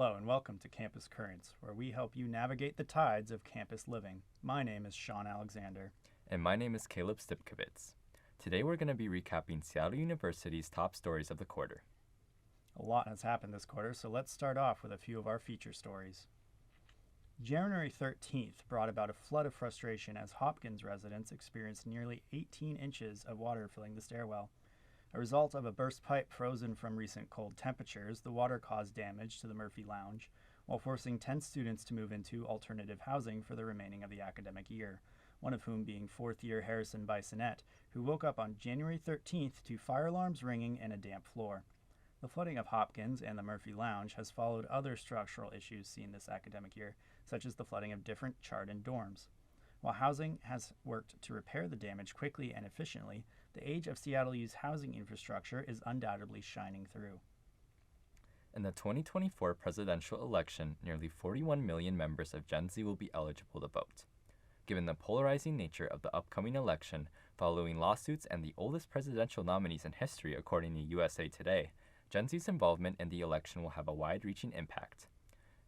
Hello and welcome to Campus Currents, where we help you navigate the tides of campus living. My name is Sean Alexander. And my name is Caleb Stipkovits. Today we're going to be recapping Seattle University's top stories of the quarter. A lot has happened this quarter, so let's start off with a few of our feature stories. January 13th brought about a flood of frustration as Hopkins residents experienced nearly 18 inches of water filling the stairwell. A result of a burst pipe frozen from recent cold temperatures, the water caused damage to the Murphy Lounge, while forcing 10 students to move into alternative housing for the remaining of the academic year, one of whom being fourth-year Harrison Bisonette, who woke up on January 13th to fire alarms ringing and a damp floor. The flooding of Hopkins and the Murphy Lounge has followed other structural issues seen this academic year, such as the flooding of different Chardon dorms. While housing has worked to repair the damage quickly and efficiently, the age of Seattle U's housing infrastructure is undoubtedly shining through. In the 2024 presidential election, nearly 41 million members of Gen Z will be eligible to vote. Given the polarizing nature of the upcoming election, following lawsuits and the oldest presidential nominees in history according to USA Today, Gen Z's involvement in the election will have a wide-reaching impact.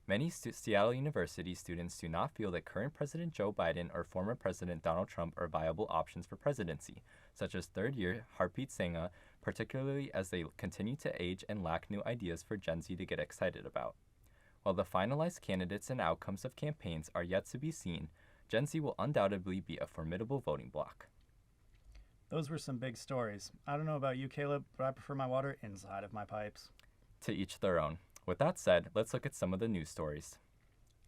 Many Seattle University students do not feel that current President Joe Biden or former President Donald Trump are viable options for presidency, such as third-year Harpreet Singh, particularly as they continue to age and lack new ideas for Gen Z to get excited about. While the finalized candidates and outcomes of campaigns are yet to be seen, Gen Z will undoubtedly be a formidable voting bloc. Those were some big stories. I don't know about you, Caleb, but I prefer my water inside of my pipes. To each their own. With that said, let's look at some of the news stories.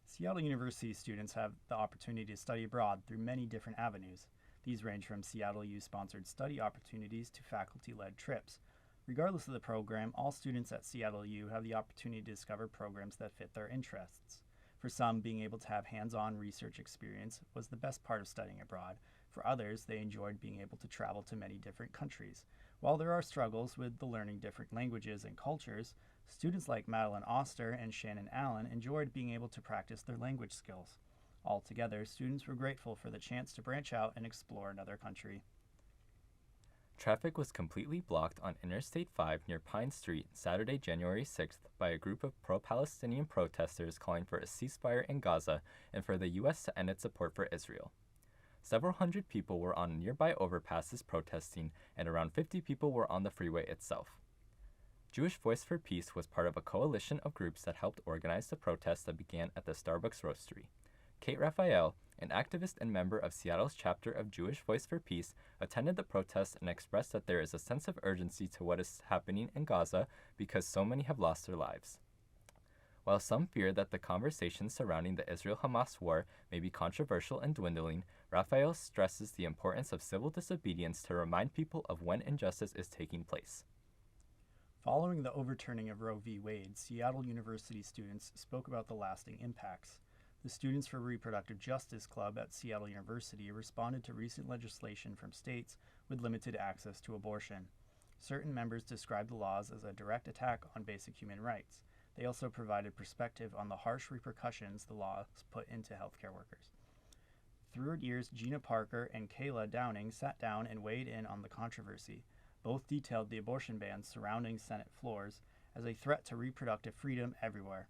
Seattle University students have the opportunity to study abroad through many different avenues. These range from Seattle U-sponsored study opportunities to faculty-led trips. Regardless of the program, all students at Seattle U have the opportunity to discover programs that fit their interests. For some, being able to have hands-on research experience was the best part of studying abroad. For others, they enjoyed being able to travel to many different countries. While there are struggles with the learning different languages and cultures, students like Madeline Oster and Shannon Allen enjoyed being able to practice their language skills. Altogether, students were grateful for the chance to branch out and explore another country. Traffic was completely blocked on Interstate 5 near Pine Street Saturday, January 6th by a group of pro-Palestinian protesters calling for a ceasefire in Gaza and for the U.S. to end its support for Israel. Several hundred people were on nearby overpasses protesting, and around 50 people were on the freeway itself. Jewish Voice for Peace was part of a coalition of groups that helped organize the protests that began at the Starbucks Roastery. Kate Raphael, an activist and member of Seattle's chapter of Jewish Voice for Peace, attended the protests and expressed that there is a sense of urgency to what is happening in Gaza because so many have lost their lives. While some fear that the conversations surrounding the Israel-Hamas war may be controversial and dwindling, Raphael stresses the importance of civil disobedience to remind people of when injustice is taking place. Following the overturning of Roe v. Wade, Seattle University students spoke about the lasting impacts. The Students for Reproductive Justice Club at Seattle University responded to recent legislation from states with limited access to abortion. Certain members described the laws as a direct attack on basic human rights. They also provided perspective on the harsh repercussions the laws put into healthcare workers. Third years Gina Parker and Kayla Downing sat down and weighed in on the controversy. Both detailed the abortion bans surrounding Senate floors as a threat to reproductive freedom everywhere.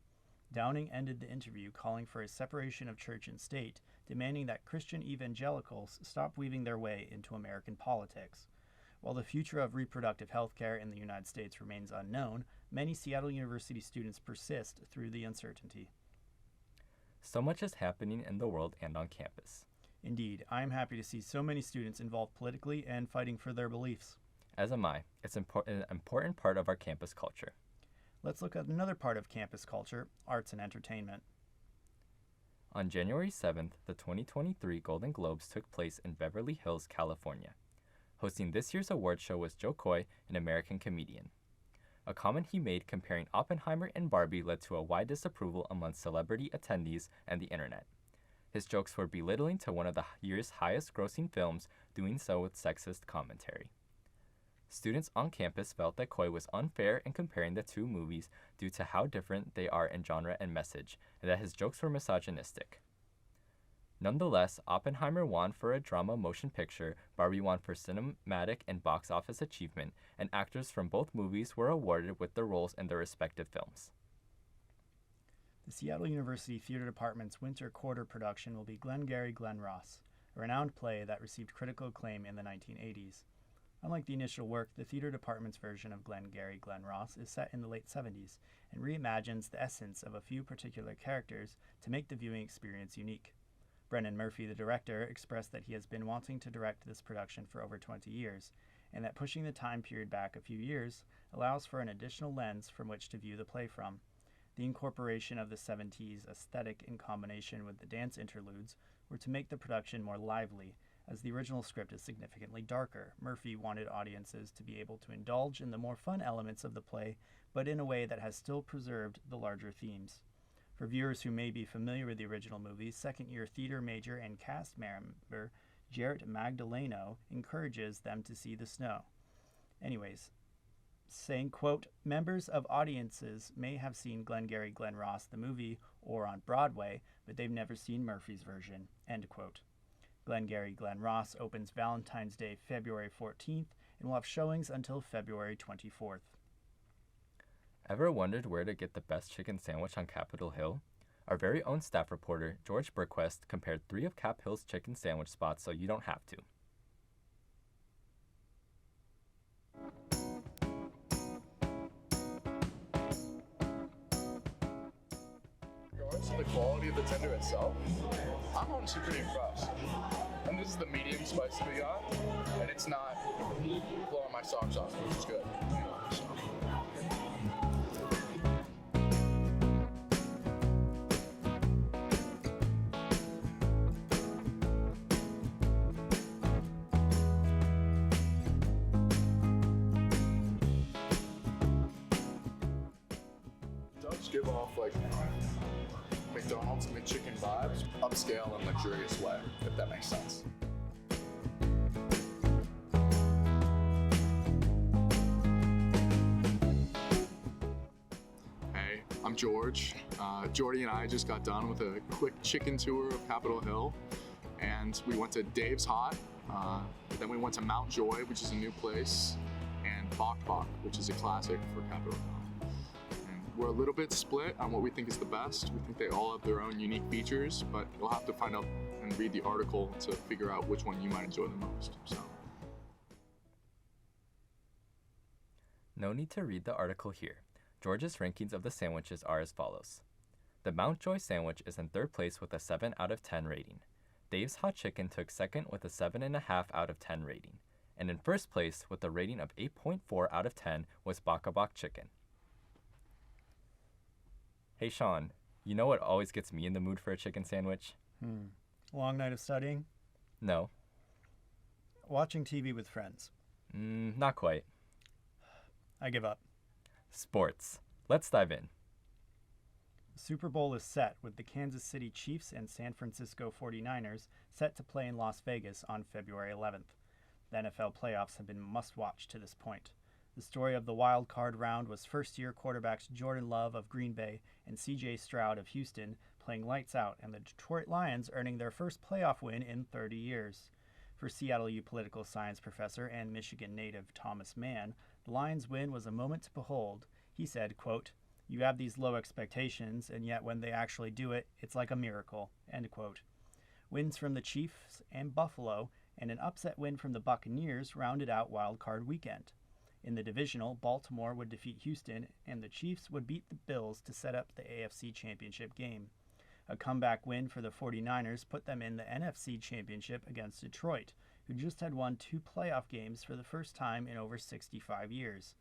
Downing ended the interview calling for a separation of church and state, demanding that Christian evangelicals stop weaving their way into American politics. While the future of reproductive health care in the United States remains unknown, many Seattle University students persist through the uncertainty. So much is happening in the world and on campus. Indeed, I am happy to see so many students involved politically and fighting for their beliefs. As am I. It's an important part of our campus culture. Let's look at another part of campus culture, arts and entertainment. On January 7th, the 2023 Golden Globes took place in Beverly Hills, California. Hosting this year's award show was Joe Coy, an American comedian. A comment he made comparing Oppenheimer and Barbie led to a wide disapproval among celebrity attendees and the internet. His jokes were belittling to one of the year's highest-grossing films, doing so with sexist commentary. Students on campus felt that Coy was unfair in comparing the two movies due to how different they are in genre and message, and that his jokes were misogynistic. Nonetheless, Oppenheimer won for a drama motion picture, Barbie won for cinematic and box office achievement, and actors from both movies were awarded with their roles in their respective films. The Seattle University Theater Department's winter quarter production will be Glengarry Glen Ross, a renowned play that received critical acclaim in the 1980s. Unlike the initial work, the theater department's version of Glengarry Glen Ross is set in the late 70s and reimagines the essence of a few particular characters to make the viewing experience unique. Brendan Murphy, the director, expressed that he has been wanting to direct this production for over 20 years, and that pushing the time period back a few years allows for an additional lens from which to view the play from. The incorporation of the 70s aesthetic in combination with the dance interludes were to make the production more lively, as the original script is significantly darker. Murphy wanted audiences to be able to indulge in the more fun elements of the play, but in a way that has still preserved the larger themes. For viewers who may be familiar with the original movie, second-year theater major and cast member Jarrett Magdaleno encourages them to see the snow. Anyways, saying, quote, members of audiences may have seen Glengarry Glen Ross the movie or on Broadway, but they've never seen Murphy's version, end quote. Glengarry Glen Ross opens Valentine's Day, February 14th, and will have showings until February 24th. Ever wondered where to get the best chicken sandwich on Capitol Hill? Our very own staff reporter, George Burquest, compared 3 of Cap Hill's chicken sandwich spots so you don't have to. regards to the quality of the tender itself, I'm honestly pretty impressed. And this is the medium spice that we got, and it's not blowing my socks off, which is good. It does give off like McDonald's McChicken vibes, upscale and luxurious way, if that makes sense. Hey, I'm George. Jordie and I just got done with a quick chicken tour of Capitol Hill, and we went to Dave's Hot, then we went to Mount Joy, which is a new place, and Bok Bok, which is a classic for Capitol Hill. We're a little bit split on what we think is the best. We think they all have their own unique features, but you'll have to find out and read the article to figure out which one you might enjoy the most. So. No need to read the article here. George's rankings of the sandwiches are as follows. The Mount Joy sandwich is in third place with a 7 out of 10 rating. Dave's Hot Chicken took second with a 7.5 out of 10 rating. And in first place with a rating of 8.4 out of 10 was Bok Bok Chicken. Hey Sean, you know what always gets me in the mood for a chicken sandwich? Long night of studying? No. Watching TV with friends? Not quite. I give up. Sports. Let's dive in. The Super Bowl is set with the Kansas City Chiefs and San Francisco 49ers set to play in Las Vegas on February 11th. The NFL playoffs have been must-watch to this point. The story of the wild card round was first-year quarterbacks Jordan Love of Green Bay and C.J. Stroud of Houston playing lights out, and the Detroit Lions earning their first playoff win in 30 years. For Seattle U political science professor and Michigan native Thomas Mann, the Lions' win was a moment to behold. He said, quote, "You have these low expectations, and yet when they actually do it, it's like a miracle," end quote. Wins from the Chiefs and Buffalo and an upset win from the Buccaneers rounded out wild card weekend. In the divisional, Baltimore would defeat Houston, and the Chiefs would beat the Bills to set up the AFC Championship game. A comeback win for the 49ers put them in the NFC Championship against Detroit, who just had won 2 playoff games for the first time in over 65 years.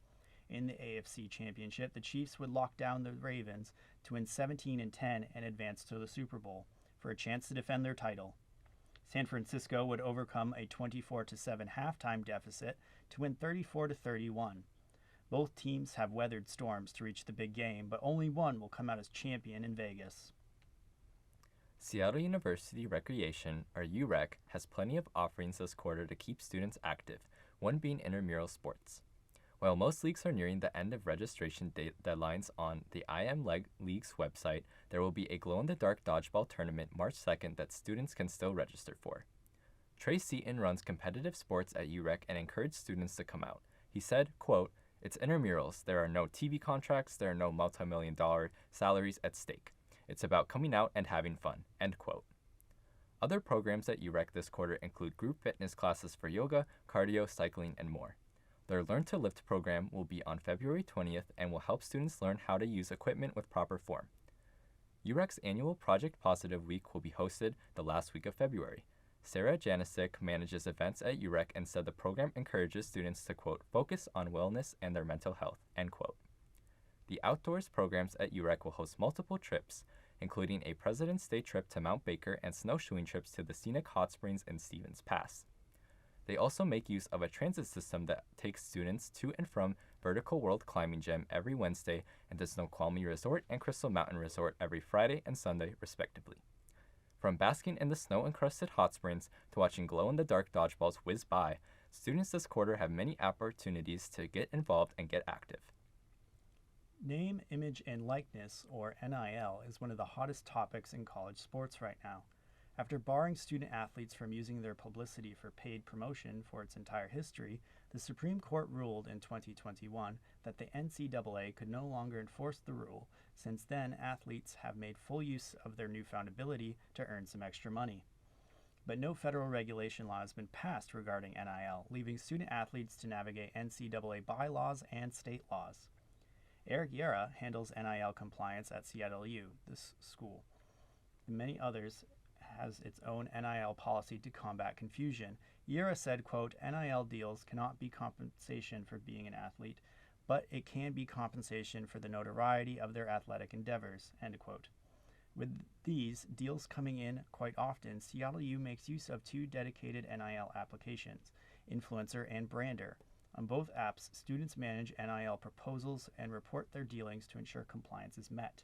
In the AFC Championship, the Chiefs would lock down the Ravens to win 17-10 and advance to the Super Bowl for a chance to defend their title. San Francisco would overcome a 24-7 halftime deficit to win 34-31. Both teams have weathered storms to reach the big game, but only one will come out as champion in Vegas. Seattle University Recreation, or UREC, has plenty of offerings this quarter to keep students active, one being intramural sports. While most leagues are nearing the end of registration deadlines on the IM League's website, there will be a glow-in-the-dark dodgeball tournament March 2nd that students can still register for. Trey Seaton runs competitive sports at UREC and encouraged students to come out. He said, quote, "It's intramurals. There are no TV contracts. There are no multi-million-dollar salaries at stake. It's about coming out and having fun, end quote. Other programs at UREC this quarter include group fitness classes for yoga, cardio, cycling, and more. Their Learn to Lift program will be on February 20th and will help students learn how to use equipment with proper form. UREC's annual Project Positive Week will be hosted the last week of February. Sarah Janisic manages events at UREC and said the program encourages students to, quote, focus on wellness and their mental health, end quote. The outdoors programs at UREC will host multiple trips, including a President's Day trip to Mount Baker and snowshoeing trips to the scenic hot springs in Stevens Pass. They also make use of a transit system that takes students to and from Vertical World Climbing Gym every Wednesday and to Snoqualmie Resort and Crystal Mountain Resort every Friday and Sunday, respectively. From basking in the snow-encrusted hot springs to watching glow-in-the-dark dodgeballs whiz by, students this quarter have many opportunities to get involved and get active. Name, image, and likeness, or NIL, is one of the hottest topics in college sports right now. After barring student athletes from using their publicity for paid promotion for its entire history, the Supreme Court ruled in 2021 that the NCAA could no longer enforce the rule. Since then, athletes have made full use of their newfound ability to earn some extra money. But no federal regulation law has been passed regarding NIL, leaving student athletes to navigate NCAA bylaws and state laws. Eric Sheara handles NIL compliance at Seattle U, this school. Many others has its own NIL policy to combat confusion. Sheara said, quote, NIL deals cannot be compensation for being an athlete, but it can be compensation for the notoriety of their athletic endeavors, end quote. With these deals coming in quite often, Seattle U makes use of two dedicated NIL applications, Influencer and Brander. On both apps, students manage NIL proposals and report their dealings to ensure compliance is met.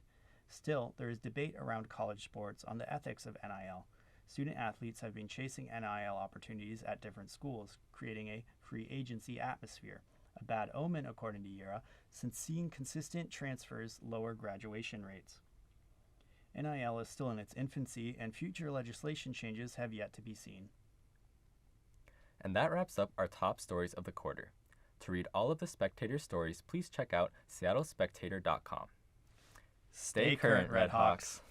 Still, there is debate around college sports on the ethics of NIL. Student athletes have been chasing NIL opportunities at different schools, creating a free agency atmosphere, a bad omen according to Sheara, since seeing consistent transfers lower graduation rates. NIL is still in its infancy, and future legislation changes have yet to be seen. And that wraps up our top stories of the quarter. To read all of the Spectator stories, please check out seattlespectator.com. Stay current, Red Hawks.